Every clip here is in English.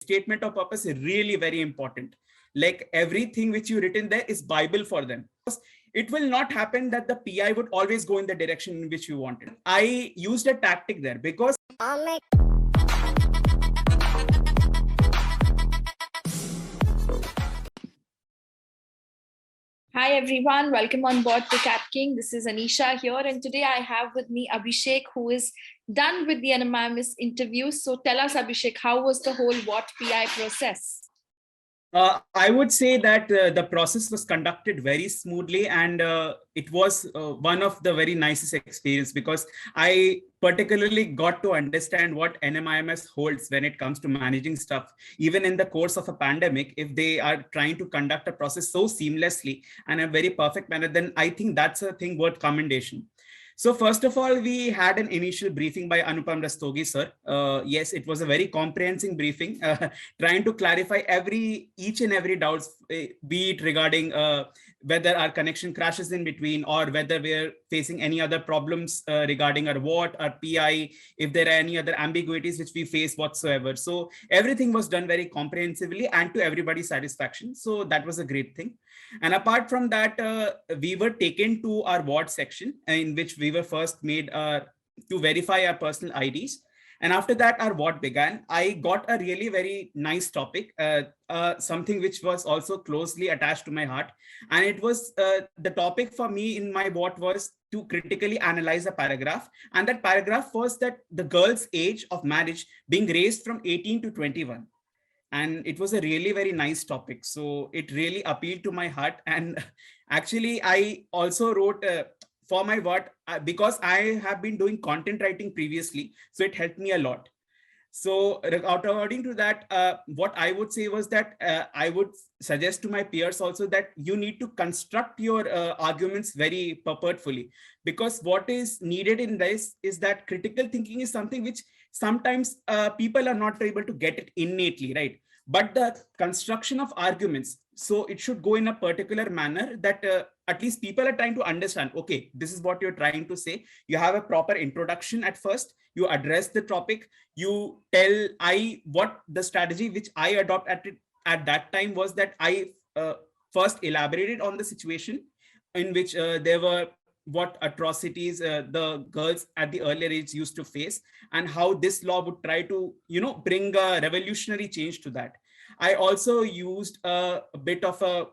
statement of purpose is really very important. Like everything which you written there is Bible for them. It will not happen that the PI would always go in the direction in which you wanted. I used a tactic there because Hi everyone, welcome on board to CATKing. This is Anisha here, and today I have with me Abhishek, who is done with the NMIMS interview. So tell us, Abhishek, how was the whole what PI process? I would say that the process was conducted very smoothly, and it was one of the very nicest experience because I particularly got to understand what NMIMS holds when it comes to managing stuff. Even in the course of a pandemic, if they are trying to conduct a process so seamlessly and a very perfect manner, then I think that's a thing worth commendation. So first of all, we had an initial briefing by Anupam Rastogi, sir. Yes, it was a very comprehensive briefing, trying to clarify each and every doubts, be it regarding whether our connection crashes in between or whether we're facing any other problems regarding our what, our PI, if there are any other ambiguities which we face whatsoever. So everything was done very comprehensively and to everybody's satisfaction. So that was a great thing. And apart from that, we were taken to our ward section in which we were first made to verify our personal IDs. And after that, our ward began. I got a really very nice topic, something which was also closely attached to my heart. And it was the topic for me in my ward was to critically analyze a paragraph. And that paragraph was that the girl's age of marriage being raised from 18 to 21. And it was a really very nice topic. So it really appealed to my heart. And actually, I also wrote for my what, because I have been doing content writing previously. So it helped me a lot. So according to that, what I would say was that I would suggest to my peers also that you need to construct your arguments very purposefully, because what is needed in this is that critical thinking is something which sometimes people are not able to get it innately, right? But the construction of arguments, so it should go in a particular manner that at least people are trying to understand, okay, this is what you're trying to say. You have a proper introduction at first, you address the topic, you tell what the strategy which I adopt at that time was that I first elaborated on the situation in which there were what atrocities the girls at the earlier age used to face and how this law would try to, bring a revolutionary change to that. I also used a bit of a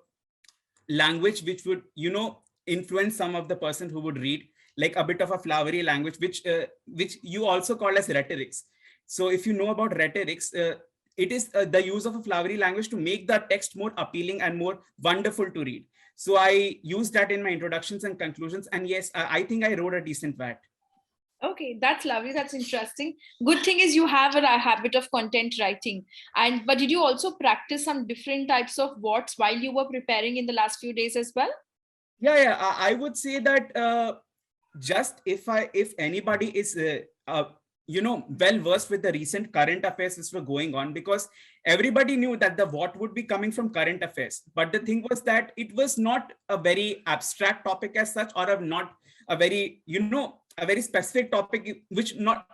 language which would, influence some of the person who would read, like a bit of a flowery language, which you also call as rhetorics. So if you know about rhetorics, it is the use of a flowery language to make the text more appealing and more wonderful to read. So I used that in my introductions and conclusions. And yes, I think I wrote a decent VAT. Okay, that's lovely. That's interesting. Good thing is you have a habit of content writing. But did you also practice some different types of what's while you were preparing in the last few days as well? Yeah. I would say that just if anybody is well versed with the recent current affairs which were going on, because everybody knew that the what would be coming from current affairs, but the thing was that it was not a very abstract topic as such, or not a very a very specific topic which not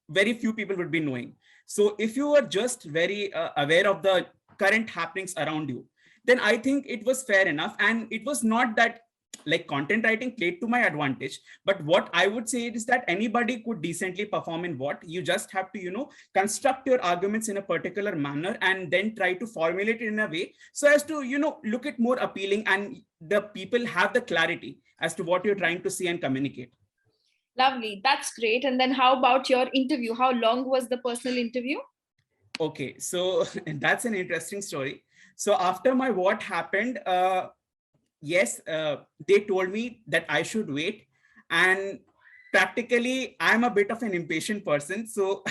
very few people would be knowing. So if you were just very aware of the current happenings around you, then I think it was fair enough. And it was not that like content writing played to my advantage, but what I would say is that anybody could decently perform in what. You just have to construct your arguments in a particular manner and then try to formulate it in a way so as to look it more appealing and the people have the clarity as to what you're trying to say and communicate. Lovely, that's great. And then how about your interview? How long was the personal interview? Okay, so that's an interesting story. So after my what happened, yes, they told me that I should wait. And practically, I'm a bit of an impatient person. So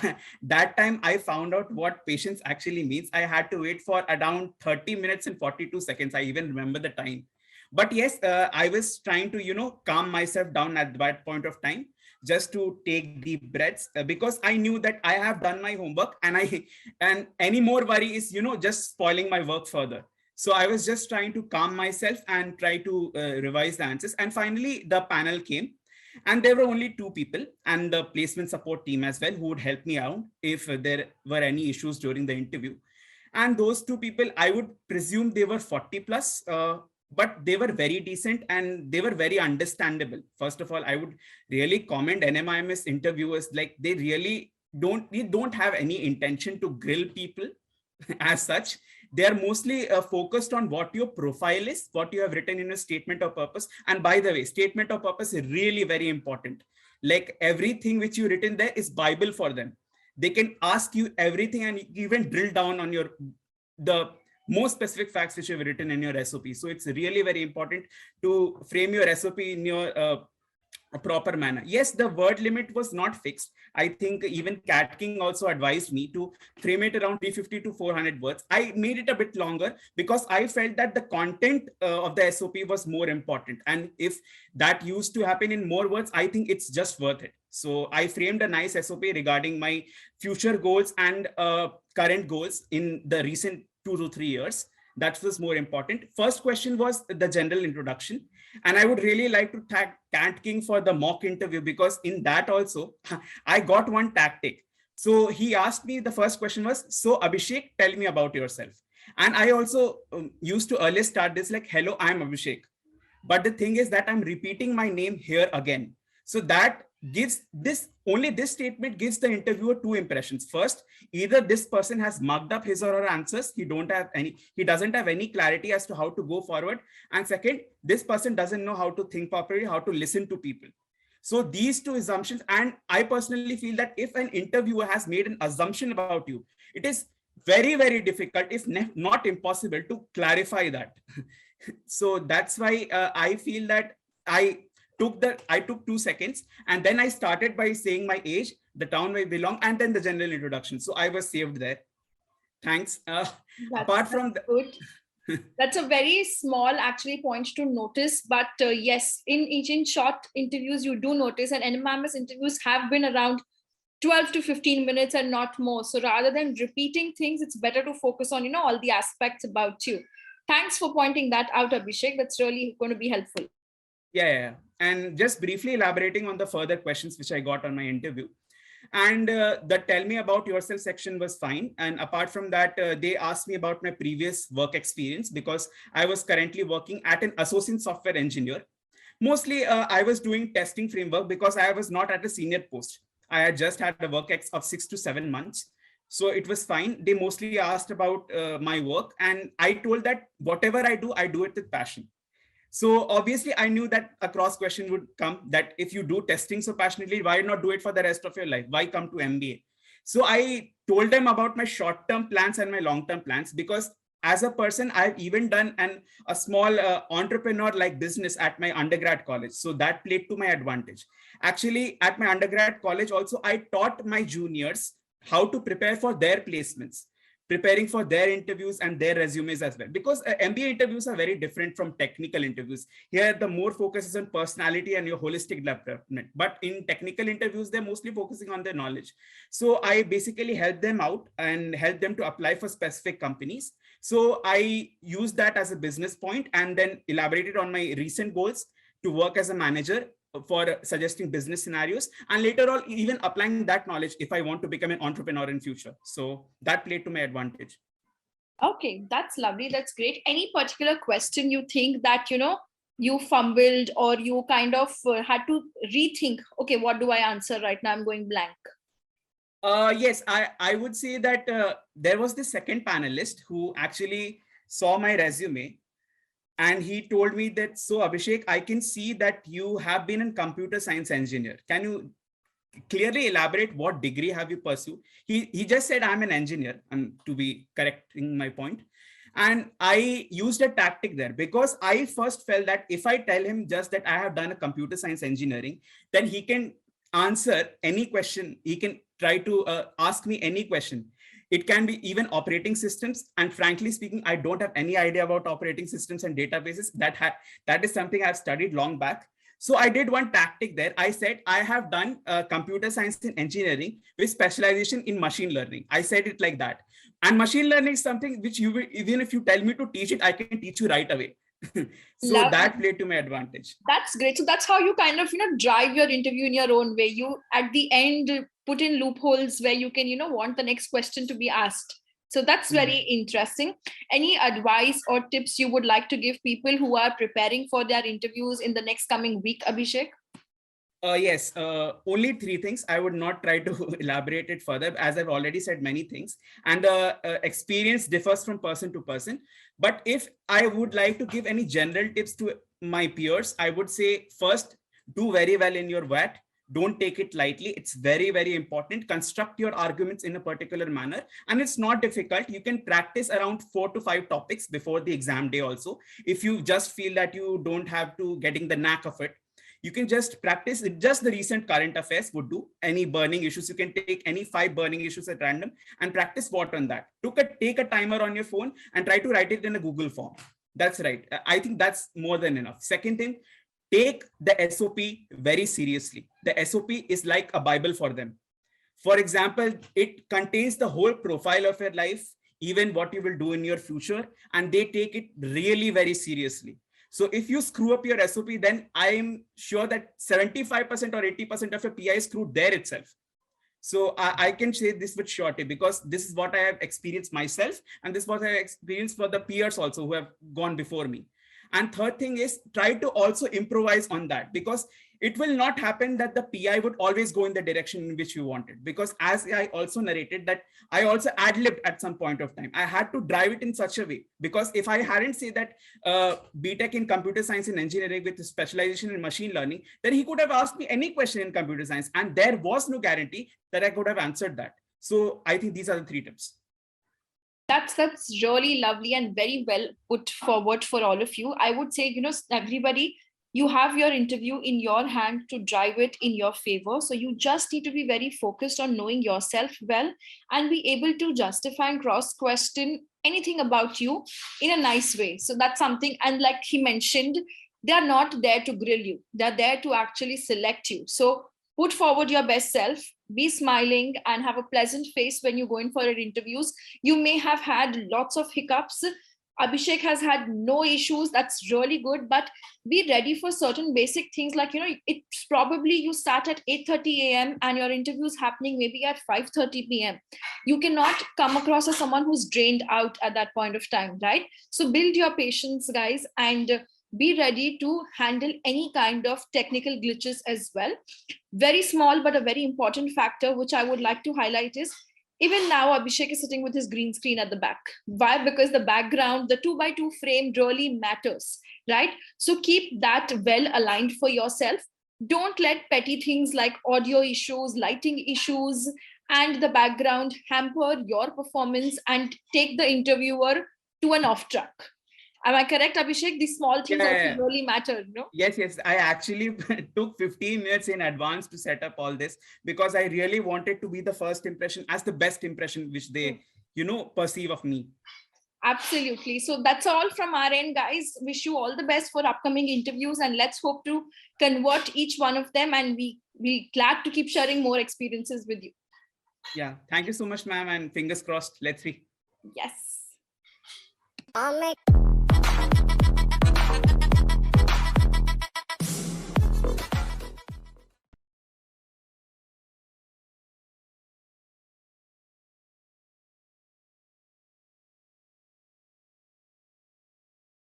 that time I found out what patience actually means. I had to wait for around 30 minutes and 42 seconds. I even remember the time. But yes, I was trying to, calm myself down at that point of time, just to take deep breaths, because I knew that I have done my homework and any more worry is, just spoiling my work further. So I was just trying to calm myself and try to revise the answers. And finally, the panel came. And there were only two people and the placement support team as well who would help me out if there were any issues during the interview. And those two people, I would presume they were 40 plus, but they were very decent and they were very understandable. First of all, I would really commend NMIMS interviewers. Like they really don't have any intention to grill people as such. They are mostly focused on what your profile is, what you have written in a statement of purpose. And by the way, statement of purpose is really very important. Like everything which you written there is Bible for them. They can ask you everything and even drill down on the most specific facts which you've written in your SOP. So it's really very important to frame your SOP in your a proper manner. Yes, the word limit was not fixed. I think even CATKing also advised me to frame it around 350 to 400 words. I made it a bit longer because I felt that the content of the SOP was more important. And if that used to happen in more words, I think it's just worth it. So I framed a nice SOP regarding my future goals and current goals in the recent 2 to 3 years. That was more important. First question was the general introduction. And I would really like to thank CATKing for the mock interview, because in that also, I got one tactic. So he asked me, the first question was, so Abhishek, tell me about yourself. And I also used to earlier start this like, hello, I'm Abhishek. But the thing is that I'm repeating my name here again. So that gives only this statement gives the interviewer two impressions. First, either this person has mugged up his or her answers, he doesn't have any clarity as to how to go forward. And second, this person doesn't know how to think properly, how to listen to people. So these two assumptions, and I personally feel that if an interviewer has made an assumption about you, it is very, very difficult, if not impossible, to clarify that. So that's why I feel that I took 2 seconds, and then I started by saying my age, the town where I belong, and then the general introduction. So I was saved there. Thanks. Apart from good. That's a very small actually point to notice, but yes, in short interviews you do notice, and NMIMS interviews have been around 12 to 15 minutes and not more. So rather than repeating things, it's better to focus on all the aspects about you. Thanks for pointing that out, Abhishek. That's really going to be helpful. Yeah. And just briefly elaborating on the further questions which I got on my interview. And the tell me about yourself section was fine. And apart from that, they asked me about my previous work experience, because I was currently working at an associate software engineer. Mostly I was doing testing framework because I was not at a senior post. I had just had a work of 6 to 7 months. So it was fine. They mostly asked about my work, and I told that whatever I do it with passion. So obviously I knew that a cross question would come, that if you do testing so passionately, why not do it for the rest of your life? Why come to MBA? So I told them about my short-term plans and my long-term plans, because as a person, I've even done a small entrepreneur-like business at my undergrad college. So that played to my advantage. Actually, at my undergrad college also, I taught my juniors how to prepare for their placements, preparing for their interviews and their resumes as well. Because MBA interviews are very different from technical interviews. Here, the more focus is on personality and your holistic development. But in technical interviews, they're mostly focusing on their knowledge. So I basically helped them out and helped them to apply for specific companies. So I used that as a business point, and then elaborated on my recent goals to work as a manager for suggesting business scenarios, and later on even applying that knowledge if I want to become an entrepreneur in future. So that played to my advantage. Okay, that's lovely. That's great. Any particular question you think that, you fumbled, or you kind of had to rethink, okay, what do I answer right now? I'm going blank. Yes, I would say that there was the second panelist who actually saw my resume. And he told me that, so Abhishek, I can see that you have been a computer science engineer. Can you clearly elaborate what degree have you pursued? He just said, I'm an engineer, and to be correcting my point. And I used a tactic there, because I first felt that if I tell him just that I have done a computer science engineering, then he can answer any question. He can try to ask me any question. It can be even operating systems. And frankly speaking, I don't have any idea about operating systems and databases. That is something I've studied long back. So I did one tactic there. I said, I have done computer science and engineering with specialization in machine learning. I said it like that. And machine learning is something which you will, even if you tell me to teach it, I can teach you right away. So that played to my advantage. That's great. So that's how you kind of, drive your interview in your own way. You, at the end, put in loopholes where you can, want the next question to be asked. So that's very interesting. Any advice or tips you would like to give people who are preparing for their interviews in the next coming week, Abhishek? Yes, only three things. I would not try to elaborate it further, as I've already said many things. And experience differs from person to person. But if I would like to give any general tips to my peers, I would say first, do very well in your WAT. Don't take it lightly. It's very, very important. Construct your arguments in a particular manner. And it's not difficult. You can practice around 4 to 5 topics before the exam day also. If you just feel that you don't have to getting the knack of it, you can just practice just the recent current affairs would do. Any burning issues, you can take any 5 burning issues at random and practice what on that. Take a timer on your phone and try to write it in a Google form. That's right. I think that's more than enough. Second thing, take the SOP very seriously. The SOP is like a Bible for them. For example, it contains the whole profile of your life, even what you will do in your future, and they take it really very seriously. So if you screw up your SOP, then I'm sure that 75% or 80% of your PI is screwed there itself. So I can say this with surety, because this is what I have experienced myself. And this is what I have experienced for the peers also who have gone before me. And third thing is, try to also improvise on that, because it will not happen that the PI would always go in the direction in which you wanted. Because as I also narrated that I also ad-libbed at some point of time. I had to drive it in such a way, because if I hadn't said that BTech in computer science and engineering with specialization in machine learning, then he could have asked me any question in computer science, and there was no guarantee that I could have answered that. So I think these are the 3 tips. That's really lovely and very well put forward for all of you. I would say, everybody, you have your interview in your hand to drive it in your favor. So you just need to be very focused on knowing yourself well and be able to justify and cross-question anything about you in a nice way. So that's something. And like he mentioned, they are not there to grill you. They're there to actually select you. So put forward your best self, be smiling and have a pleasant face when you go in for your interviews. You may have had lots of hiccups. Abhishek has had no issues. That's really good. But be ready for certain basic things like, it's probably you start at 8:30 a.m. and your interview is happening maybe at 5:30 p.m. You cannot come across as someone who's drained out at that point of time, right? So build your patience, guys, and be ready to handle any kind of technical glitches as well. Very small, but a very important factor, which I would like to highlight is, even now, Abhishek is sitting with his green screen at the back. Why? Because the background, the 2x2 frame really matters, right? So keep that well aligned for yourself. Don't let petty things like audio issues, lighting issues, and the background hamper your performance and take the interviewer to an off track. Am I correct, Abhishek? These small things also really matter, no? Yes. I actually took 15 minutes in advance to set up all this, because I really wanted to be the first impression as the best impression which they, perceive of me. Absolutely. So that's all from our end, guys. Wish you all the best for upcoming interviews, and let's hope to convert each one of them, and we're glad to keep sharing more experiences with you. Yeah. Thank you so much, ma'am, and fingers crossed. Let's see. Yes.